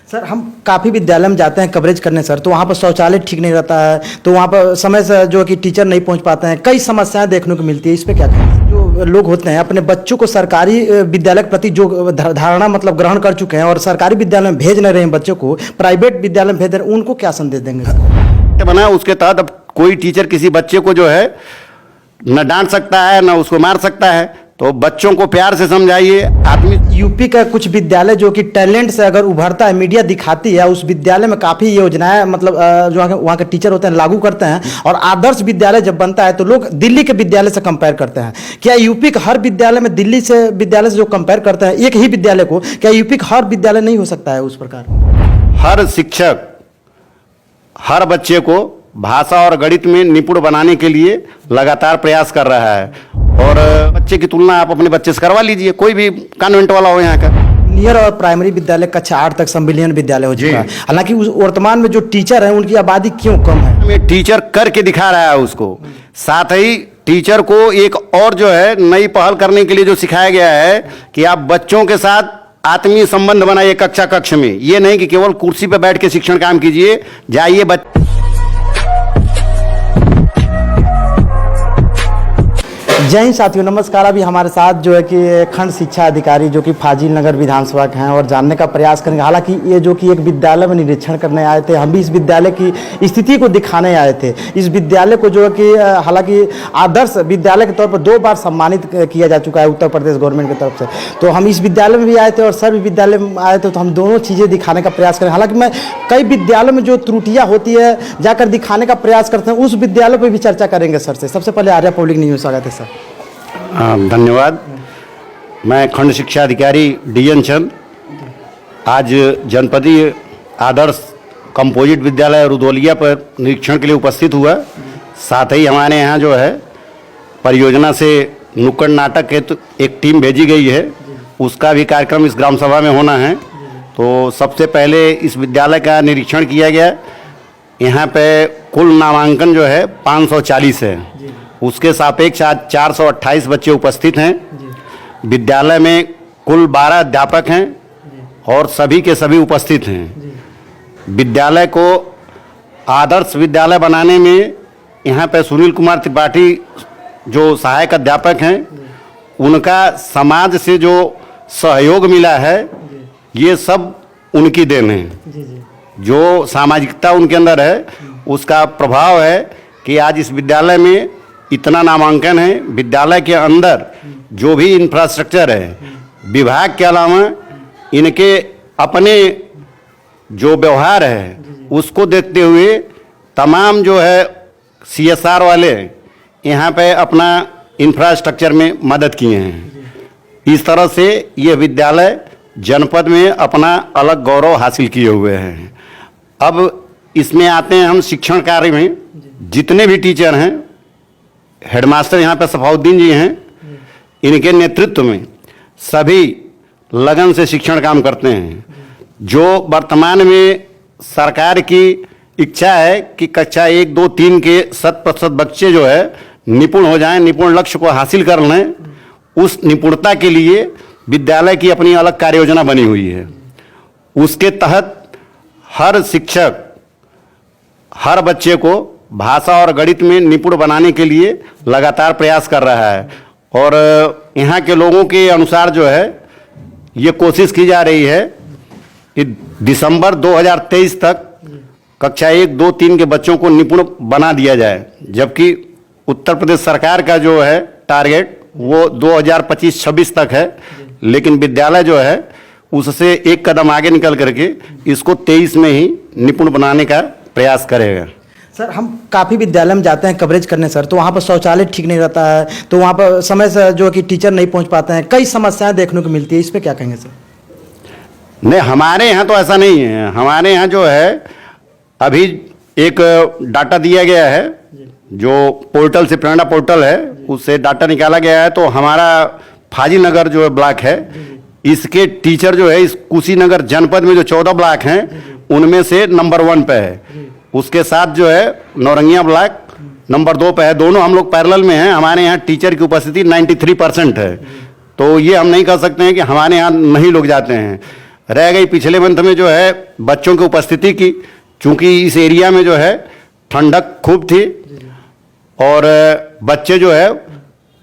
Sir हम काफ़ी विद्यालय में जाते हैं कवरेज करने सर, तो वहाँ पर शौचालय ठीक नहीं रहता है, तो वहाँ पर समय से जो कि टीचर नहीं पहुँच पाते हैं, कई समस्याएं देखने को मिलती है। इस पे क्या कहें? जो लोग होते हैं अपने बच्चों को सरकारी विद्यालय के प्रति जो धारणा मतलब ग्रहण कर चुके हैं और सरकारी विद्यालय में भेज नहीं रहे हैं बच्चों को, प्राइवेट विद्यालय में भेज रहे हैं, उनको क्या संदेश देंगे सर? बना उसके तहत अब कोई टीचर किसी बच्चे को जो है न डांट सकता है न उसको मार सकता है, तो बच्चों को प्यार से समझाइए। आदमी यूपी का कुछ विद्यालय जो कि टैलेंट से अगर उभरता है, मीडिया दिखाती है, उस विद्यालय में काफ़ी योजनाएं मतलब जो वहाँ के टीचर होते हैं लागू करते हैं, और आदर्श विद्यालय जब बनता है तो लोग दिल्ली के विद्यालय से कंपेयर करते हैं। क्या यूपी का हर विद्यालय में दिल्ली से विद्यालय से जो कंपेयर करते हैं एक ही विद्यालय को, क्या यूपी का हर विद्यालय नहीं हो सकता है उस प्रकार? हर शिक्षक हर बच्चे को भाषा और गणित में निपुण बनाने के लिए लगातार प्रयास कर रहा है, और बच्चे की तुलना आप अपने बच्चे से करवा लीजिए, कोई भी कॉन्वेंट वाला हो यहाँ का। नियर और प्राइमरी विद्यालय कक्षा 8 तक संविलियन विद्यालय हो चुका है, हालांकि उस वर्तमान में जो टीचर हैं उनकी आबादी क्यों कम है? में टीचर करके दिखा रहा है उसको, साथ ही टीचर को एक और जो है नई पहल करने के लिए जो सिखाया गया है कि आप बच्चों के साथ आत्मीय संबंध बनाइए कक्ष में, ये नहीं कि केवल कुर्सी पर बैठ के शिक्षण काम कीजिए, जाइए जय हिंद साथियों, नमस्कार। अभी हमारे साथ जो है कि खंड शिक्षा अधिकारी जो कि फाजिल नगर विधानसभा के हैं और जानने का प्रयास करेंगे। हालांकि ये जो कि एक विद्यालय में निरीक्षण करने आए थे, हम भी इस विद्यालय की स्थिति को दिखाने आए थे। इस विद्यालय को जो है कि हालांकि आदर्श विद्यालय के तौर पर 2 बार सम्मानित किया जा चुका है उत्तर प्रदेश गवर्नमेंट की तरफ से। तो हम इस विद्यालय में भी आए थे और सभी विद्यालय में आए थे, तो हम दोनों चीज़ें दिखाने का प्रयास करें। हालांकि मैं कई विद्यालयों में जो त्रुटियाँ होती है जाकर दिखाने का प्रयास करते हैं, उस विद्यालय पर भी चर्चा करेंगे सर से। सबसे पहले आर्या पब्लिक न्यूज़ स्वागत है सर। धन्यवाद। मैं खंड शिक्षा अधिकारी डीएन चंद आज जनपदीय आदर्श कंपोजिट विद्यालय रुदौलिया पर निरीक्षण के लिए उपस्थित हुआ। साथ ही हमारे यहाँ जो है परियोजना से नुक्कड़ नाटक हेतु एक टीम भेजी गई है, उसका भी कार्यक्रम इस ग्राम सभा में होना है। तो सबसे पहले इस विद्यालय का निरीक्षण किया गया। यहाँ पे कुल नामांकन जो है 540 है, उसके सापेक्ष आज 428 बच्चे उपस्थित हैं। विद्यालय में कुल 12 अध्यापक हैं और सभी के सभी उपस्थित हैं। विद्यालय को आदर्श विद्यालय बनाने में यहाँ पे सुनील कुमार त्रिपाठी जो सहायक अध्यापक हैं, उनका समाज से जो सहयोग मिला है ये सब उनकी देन है। जो सामाजिकता उनके अंदर है उसका प्रभाव है कि आज इस विद्यालय में इतना नामांकन है। विद्यालय के अंदर जो भी इंफ्रास्ट्रक्चर है, विभाग के अलावा इनके अपने जो व्यवहार है उसको देखते हुए तमाम जो है CSR वाले यहाँ पे अपना इंफ्रास्ट्रक्चर में मदद किए हैं। इस तरह से ये विद्यालय जनपद में अपना अलग गौरव हासिल किए हुए हैं। अब इसमें आते हैं हम शिक्षण कार्य में। जितने भी टीचर हैं, हेडमास्टर यहाँ पे सफाउद्दीन जी हैं, इनके नेतृत्व में सभी लगन से शिक्षण काम करते हैं। जो वर्तमान में सरकार की इच्छा है कि कक्षा 1, 2, 3 के 100% बच्चे जो है निपुण हो जाएं, निपुण लक्ष्य को हासिल कर लें, उस निपुणता के लिए विद्यालय की अपनी अलग कार्य योजना बनी हुई है। उसके तहत हर शिक्षक हर बच्चे को भाषा और गणित में निपुण बनाने के लिए लगातार प्रयास कर रहा है, और यहाँ के लोगों के अनुसार जो है ये कोशिश की जा रही है कि दिसंबर 2023 तक कक्षा 1, 2, 3 के बच्चों को निपुण बना दिया जाए। जबकि उत्तर प्रदेश सरकार का जो है टारगेट वो 2025-26 तक है, लेकिन विद्यालय जो है उससे एक कदम आगे निकल करके इसको 23 में ही निपुण बनाने का प्रयास करेगा। सर हम काफ़ी विद्यालय में जाते हैं कवरेज करने सर, तो वहाँ पर शौचालय ठीक नहीं रहता है, तो वहाँ पर समय से जो कि टीचर नहीं पहुँच पाते हैं, कई समस्याएं देखने को मिलती है। इस पे क्या कहेंगे सर? नहीं, हमारे यहाँ तो ऐसा नहीं है। हमारे यहाँ जो है अभी एक डाटा दिया गया है, जो पोर्टल से प्रेरणा पोर्टल है उससे डाटा निकाला गया है। तो हमारा फाजिल नगर जो ब्लॉक है, इसके टीचर जो है इस कुशीनगर जनपद में जो 14 ब्लॉक हैं उनमें से नंबर 1 पे है। उसके साथ जो है नौरंगिया ब्लॉक नंबर 2 पे है। दोनों हम लोग पैरेलल में हैं। हमारे यहाँ टीचर की उपस्थिति 93% है। तो ये हम नहीं कह सकते हैं कि हमारे यहाँ नहीं लोग जाते हैं। रह गई पिछले मंथ में जो है बच्चों की उपस्थिति की, चूंकि इस एरिया में जो है ठंडक खूब थी और बच्चे जो है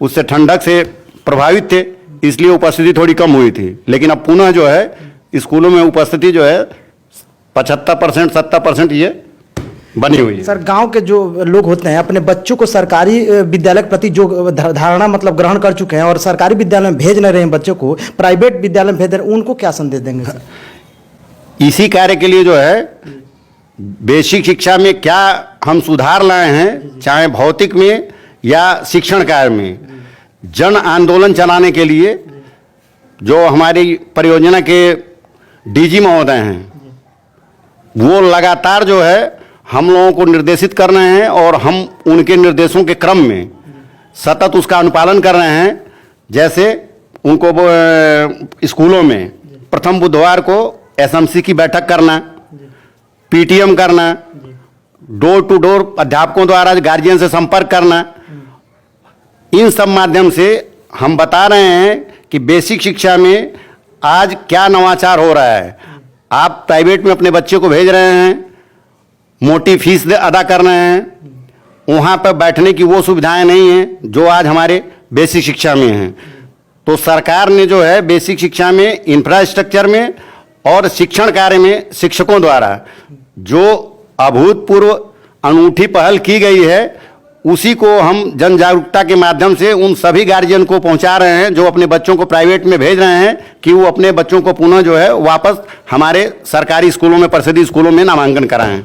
उससे ठंडक से प्रभावित थे, इसलिए उपस्थिति थोड़ी कम हुई थी। लेकिन अब पुनः जो है स्कूलों में उपस्थिति जो है 75% 70% ये बनी हुई है। सर, गांव के जो लोग होते हैं अपने बच्चों को सरकारी विद्यालय के प्रति जो धारणा मतलब ग्रहण कर चुके हैं और सरकारी विद्यालय में भेज नहीं रहे हैं बच्चों को, प्राइवेट विद्यालय में भेज रहे हैं, उनको क्या संदेश देंगे सर? इसी कार्य के लिए जो है बेसिक शिक्षा में क्या हम सुधार लाए हैं, चाहे भौतिक में या शिक्षण कार्य में, जन आंदोलन चलाने के लिए जो हमारी परियोजना के डीजी महोदय हैं वो लगातार जो है हम लोगों को निर्देशित कर रहे हैं और हम उनके निर्देशों के क्रम में सतत उसका अनुपालन कर रहे हैं। जैसे उनको स्कूलों में प्रथम बुधवार को एसएमसी की बैठक करना, पीटीएम करना, डोर टू डोर अध्यापकों द्वारा गार्जियन से संपर्क करना, इन सब माध्यम से हम बता रहे हैं कि बेसिक शिक्षा में आज क्या नवाचार हो रहा है। आप प्राइवेट में अपने बच्चे को भेज रहे हैं, मोटी फीस अदा कर रहे हैं, वहाँ पर बैठने की वो सुविधाएं नहीं हैं जो आज हमारे बेसिक शिक्षा में हैं। तो सरकार ने जो है बेसिक शिक्षा में इंफ्रास्ट्रक्चर में और शिक्षण कार्य में शिक्षकों द्वारा जो अभूतपूर्व अनूठी पहल की गई है, उसी को हम जन जागरूकता के माध्यम से उन सभी गार्जियन को पहुंचा रहे हैं जो अपने बच्चों को प्राइवेट में भेज रहे हैं कि वो अपने बच्चों को पुनः जो है वापस हमारे सरकारी स्कूलों में, परिषदीय स्कूलों में नामांकन कराएं।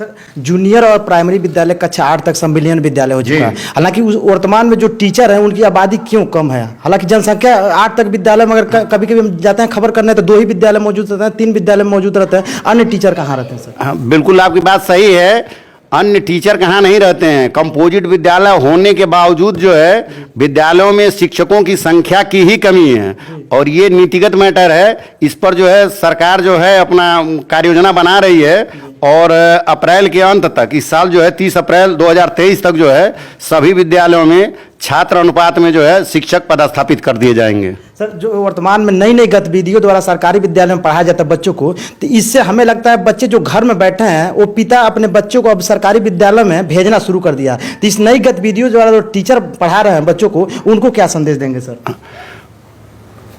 सर, जूनियर और प्राइमरी विद्यालय कक्षा 8 तक संविलियन विद्यालय हो चुका है। हालांकि उस वर्तमान में जो टीचर हैं उनकी आबादी क्यों कम है? हालांकि जनसंख्या 8 तक विद्यालय में अगर कभी कभी हम जाते हैं खबर करने तो 2 ही विद्यालय मौजूद रहते हैं, 3 विद्यालय मौजूद रहते हैं, अन्य टीचर कहाँ रहते हैं सर? हाँ, बिल्कुल आपकी बात सही है। अन्य टीचर कहाँ नहीं रहते हैं। कंपोजिट विद्यालय होने के बावजूद जो है विद्यालयों में शिक्षकों की संख्या की ही कमी है और ये नीतिगत मैटर है। इस पर जो है सरकार जो है अपना कार्य योजना बना रही है और अप्रैल के अंत तक, इस साल जो है 30 अप्रैल 2023 तक जो है सभी विद्यालयों में छात्र अनुपात में जो है शिक्षक पदस्थापित कर दिए जाएंगे। सर, जो वर्तमान में नई नई गतिविधियों द्वारा सरकारी विद्यालय में पढ़ाया जाता है बच्चों को, तो इससे हमें लगता है बच्चे जो घर में बैठे हैं वो पिता अपने बच्चों को अब सरकारी विद्यालय में भेजना शुरू कर दिया। तो इस नई गतिविधियों द्वारा जो टीचर पढ़ा रहे हैं बच्चों को, उनको क्या संदेश देंगे सर?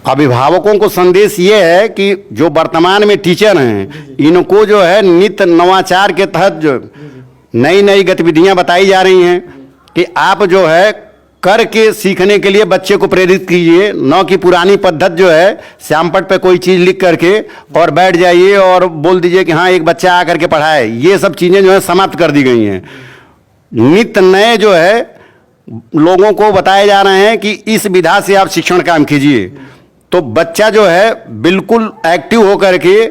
अभिभावकों को संदेश ये है कि जो वर्तमान में टीचर हैं इनको जो है नित्य नवाचार के तहत जो नई नई गतिविधियां बताई जा रही हैं कि आप जो है करके सीखने के लिए बच्चे को प्रेरित कीजिए, न कि पुरानी पद्धत जो है श्यामपट पे कोई चीज़ लिख करके और बैठ जाइए और बोल दीजिए कि हाँ एक बच्चा आकर के पढ़ाए। ये सब चीज़ें जो है समाप्त कर दी गई हैं। नित्य नए जो है लोगों को बताए जा रहे हैं कि इस विधा से आप शिक्षण काम कीजिए, तो बच्चा जो है बिल्कुल एक्टिव होकर के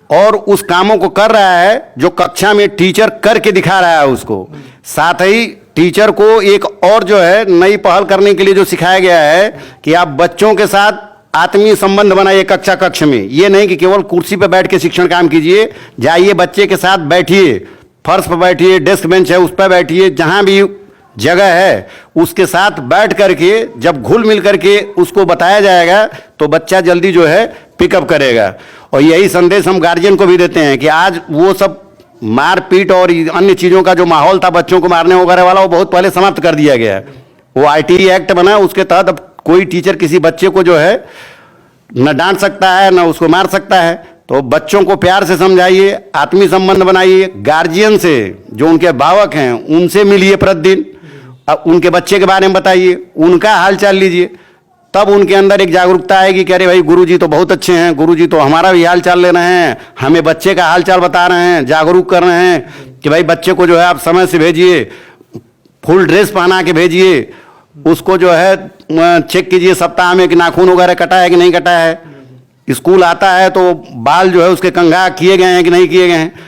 और उस कामों को कर रहा है जो कक्षा में टीचर करके दिखा रहा है उसको। साथ ही टीचर को एक और जो है नई पहल करने के लिए जो सिखाया गया है कि आप बच्चों के साथ आत्मीय संबंध बनाइए कक्षा कक्ष में। ये नहीं कि केवल कुर्सी पर बैठ के शिक्षण काम कीजिए, जाइए बच्चे के साथ बैठिए, फर्श पर बैठिए, डेस्क बेंच है उस पर बैठिए, जहाँ भी जगह है उसके साथ बैठ करके जब घुल मिल करके उसको बताया जाएगा तो बच्चा जल्दी जो है पिकअप करेगा। और यही संदेश हम गार्जियन को भी देते हैं कि आज वो सब मारपीट और अन्य चीज़ों का जो माहौल था बच्चों को मारने वगैरह वाला, वो बहुत पहले समाप्त कर दिया गया है। वो आईटी एक्ट बना, उसके तहत अब कोई टीचर किसी बच्चे को जो है न डांट सकता है न उसको मार सकता है। तो बच्चों को प्यार से समझाइए, आत्मीय संबंध बनाइए, गार्जियन से जो उनके अभिभावक हैं उनसे मिलिए प्रतिदिन, उनके बच्चे के बारे में बताइए, उनका हाल चाल लीजिए, तब उनके अंदर एक जागरूकता आएगी कि अरे भाई गुरुजी तो बहुत अच्छे हैं, गुरुजी तो हमारा भी हाल चाल ले रहे हैं, हमें बच्चे का हाल चाल बता रहे हैं, जागरूक कर रहे हैं कि भाई बच्चे को जो है आप समय से भेजिए, फुल ड्रेस पहना के भेजिए, उसको जो है चेक कीजिए सप्ताह में कि नाखून वगैरह कटा है कि नहीं कटा है, स्कूल आता है तो बाल जो है उसके कंघा किए गए हैं कि नहीं किए गए हैं।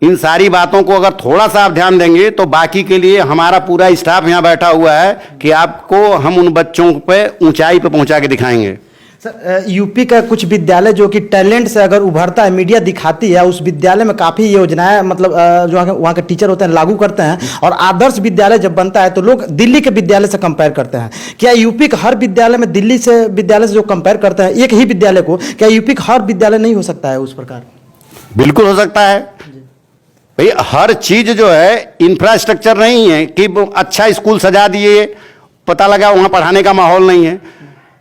इन सारी बातों को अगर थोड़ा सा आप ध्यान देंगे तो बाकी के लिए हमारा पूरा स्टाफ यहाँ बैठा हुआ है कि आपको हम उन बच्चों पे ऊंचाई पे पहुंचा के दिखाएंगे। सर यूपी का कुछ विद्यालय जो कि टैलेंट से अगर उभरता है, मीडिया दिखाती है, उस विद्यालय में काफ़ी योजनाएं मतलब जो वहाँ के टीचर होते हैं लागू करते हैं, और आदर्श विद्यालय जब बनता है तो लोग दिल्ली के विद्यालय से कंपेयर करते हैं। क्या यूपी का हर विद्यालय में दिल्ली से विद्यालय से जो कंपेयर करते हैं एक ही विद्यालय को, क्या यूपी का हर विद्यालय नहीं हो सकता है उस प्रकार? बिल्कुल हो सकता है भाई। हर चीज जो है इंफ्रास्ट्रक्चर नहीं है कि अच्छा स्कूल सजा दिए, पता लगा वहाँ पढ़ाने का माहौल नहीं है।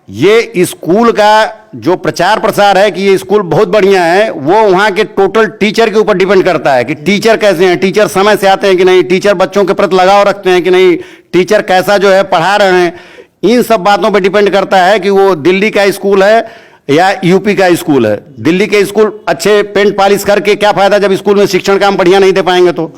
ये स्कूल का जो प्रचार प्रसार है कि ये स्कूल बहुत बढ़िया है, वो वहाँ के टोटल टीचर के ऊपर डिपेंड करता है कि टीचर कैसे हैं, टीचर समय से आते हैं कि नहीं, टीचर बच्चों के प्रति लगाव रखते हैं कि नहीं, टीचर कैसा जो है पढ़ा रहे हैं। इन सब बातों पर डिपेंड करता है कि वो दिल्ली का स्कूल है या यूपी का स्कूल है। दिल्ली के स्कूल अच्छे पेंट पॉलिश करके क्या फायदा जब स्कूल में शिक्षण का हम बढ़िया नहीं दे पाएंगे। तो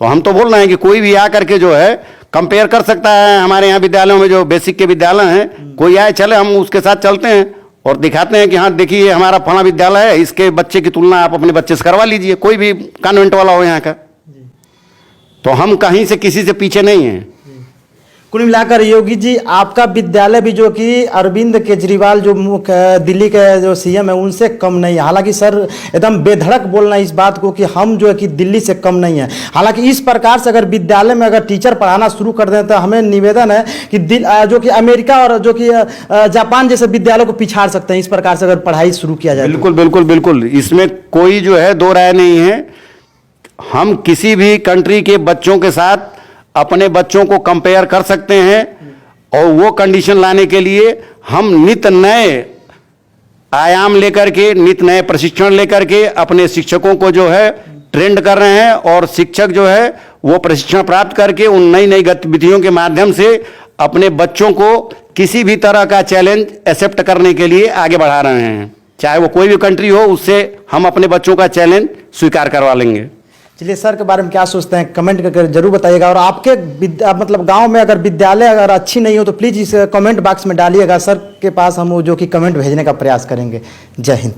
हम तो बोल रहे हैं कि कोई भी आ करके जो है कंपेयर कर सकता है। हमारे यहाँ विद्यालयों में जो बेसिक के विद्यालय हैं, कोई आए चले, हम उसके साथ चलते हैं और दिखाते हैं कि हाँ देखिए हमारा फला विद्यालय है, इसके बच्चे की तुलना आप अपने बच्चे से करवा लीजिए, कोई भी कॉन्वेंट वाला हो यहाँ का। तो हम कहीं से किसी से पीछे नहीं हैं। कुल मिलाकर योगी जी आपका विद्यालय भी जो कि अरविंद केजरीवाल जो दिल्ली के जो सीएम है उनसे कम नहीं है। हालांकि सर एकदम बेधड़क बोलना इस बात को कि हम जो है कि दिल्ली से कम नहीं है। हालांकि इस प्रकार से अगर विद्यालय में अगर टीचर पढ़ाना शुरू कर दें तो हमें निवेदन है कि जो कि अमेरिका और जो कि जापान जैसे विद्यालयों को पिछाड़ सकते हैं इस प्रकार से अगर पढ़ाई शुरू किया जाए। बिल्कुल बिल्कुल बिल्कुल, इसमें कोई जो है दो राय नहीं है। हम किसी भी कंट्री के बच्चों के साथ अपने बच्चों को कंपेयर कर सकते हैं, और वो कंडीशन लाने के लिए हम नित नए आयाम लेकर के, नित नए प्रशिक्षण लेकर के अपने शिक्षकों को जो है ट्रेंड कर रहे हैं, और शिक्षक जो है वो प्रशिक्षण प्राप्त करके उन नई नई गतिविधियों के माध्यम से अपने बच्चों को किसी भी तरह का चैलेंज एक्सेप्ट करने के लिए आगे बढ़ा रहे हैं। चाहे वो कोई भी कंट्री हो, उससे हम अपने बच्चों का चैलेंज स्वीकार करवा लेंगे। चलिए सर के बारे में क्या सोचते हैं कमेंट करके जरूर बताइएगा, और आपके मतलब गांव में अगर विद्यालय अगर अच्छी नहीं हो तो प्लीज़ इस कमेंट बॉक्स में डालिएगा। सर के पास हम जो कि कमेंट भेजने का प्रयास करेंगे। जय हिंद।